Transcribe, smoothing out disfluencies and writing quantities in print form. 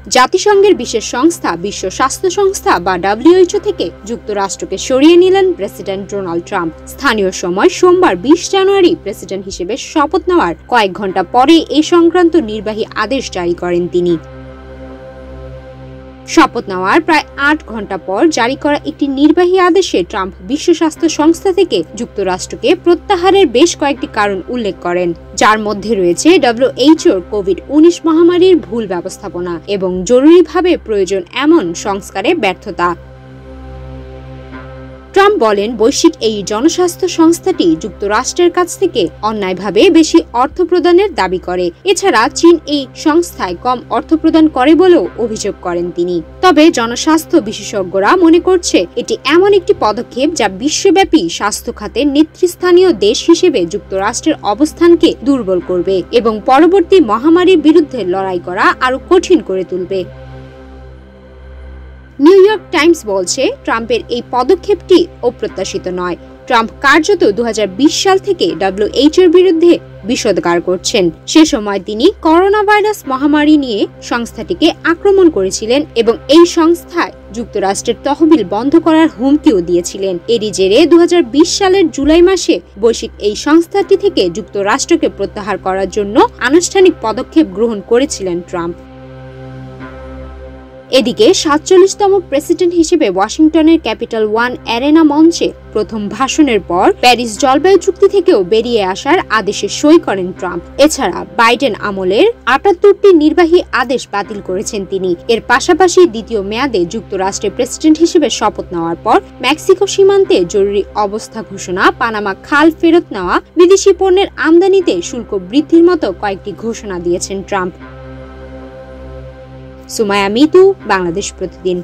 জাতিসংঘের বিশেষ সংস্থা বিশ্ব স্বাস্থ্য সংস্থা বা WHO থেকে যুক্তরাষ্ট্রকে সরিয়ে নিলেন প্রেসিডেন্ট ডোনাল্ড ট্রাম্প। স্থানীয় সময় সোমবার 20 জানুয়ারি প্রেসিডেন্ট হিসেবে শপথ নেওয়ার কয়েক ঘন্টা পরে এই সংক্রান্ত নির্বাহী আদেশ জারি করেন তিনি। শপথ নেওয়ার প্রায় 8 ঘন্টা পর জারি করা একটি নির্বাহী আদেশে ট্রাম্প বিশ্ব স্বাস্থ্য সংস্থা থেকে যুক্তরাষ্ট্রকে প্রত্যাহারের বেশ কয়েকটি কারণ উল্লেখ করেন, যার মধ্যে রয়েছে WHO কোভিড-19 মহামারীর ভুল ব্যবস্থাপনা এবং জরুরিভাবে প্রয়োজন এমন সংস্কারে ব্যর্থতা। ট্রাম্প বলেন, বৈশ্বিক এই জনস্বাস্থ্য সংস্থাটি যুক্তরাষ্ট্রের কাছ থেকে অন্যায়ভাবে বেশি অর্থ প্রদানের দাবি করে। এছাড়া চীন এই সংস্থায় কম অর্থ প্রদান করে বলেও অভিযোগ করেন তিনি। তবে জনস্বাস্থ্য বিশেষজ্ঞরা মনে করছে এটি এমন একটি পদক্ষেপ যা বিশ্বব্যাপী স্বাস্থ্য খাতের নেতৃস্থানীয় দেশ হিসেবে যুক্তরাষ্ট্রের অবস্থানকে দুর্বল করবে এবং পরবর্তী মহামারীর বিরুদ্ধে লড়াই করা আরও কঠিন করে তুলবে। নিউ ইয়র্ক টাইমস বলছে, ট্রাম্পের এই পদক্ষেপটি অপ্রত্যাশিত নয়। ট্রাম্প কার্যত 2020 সাল থেকে WHO এর বিরুদ্ধে বিষোদগার করছেন। সে সময় তিনি করোনা ভাইরাস মহামারী নিয়ে সংস্থাটিকে আক্রমণ করেছিলেন এবং এই সংস্থায় যুক্তরাষ্ট্রের তহবিল বন্ধ করার হুমকিও দিয়েছিলেন। এরই জেরে 2020 সালের জুলাই মাসে বৈশ্বিক এই সংস্থাটি থেকে যুক্তরাষ্ট্রকে প্রত্যাহার করার জন্য আনুষ্ঠানিক পদক্ষেপ গ্রহণ করেছিলেন ট্রাম্প। এদিকে 47তম প্রেসিডেন্ট হিসেবে ওয়াশিংটনের ক্যাপিটাল ওয়ান অ্যারেনা মঞ্চে প্রথম ভাষণের পর প্যারিস জলবায়ু চুক্তি থেকেও বেরিয়ে আসার আদেশে সই করেন ট্রাম্প। এছাড়া বাইডেন আমলের 78টি নির্বাহী আদেশ বাতিল করেছেন তিনি। এর পাশাপাশি দ্বিতীয় মেয়াদে যুক্তরাষ্ট্রের প্রেসিডেন্ট হিসেবে শপথ নেওয়ার পর মেক্সিকো সীমান্তে জরুরি অবস্থা ঘোষণা, পানামা খাল ফেরত নেওয়া, বিদেশি পণ্যের আমদানিতে শুল্ক বৃদ্ধির মতো কয়েকটি ঘোষণা দিয়েছেন ট্রাম্প। সুমাইয়া মিতু, বাংলাদেশ প্রতিদিন।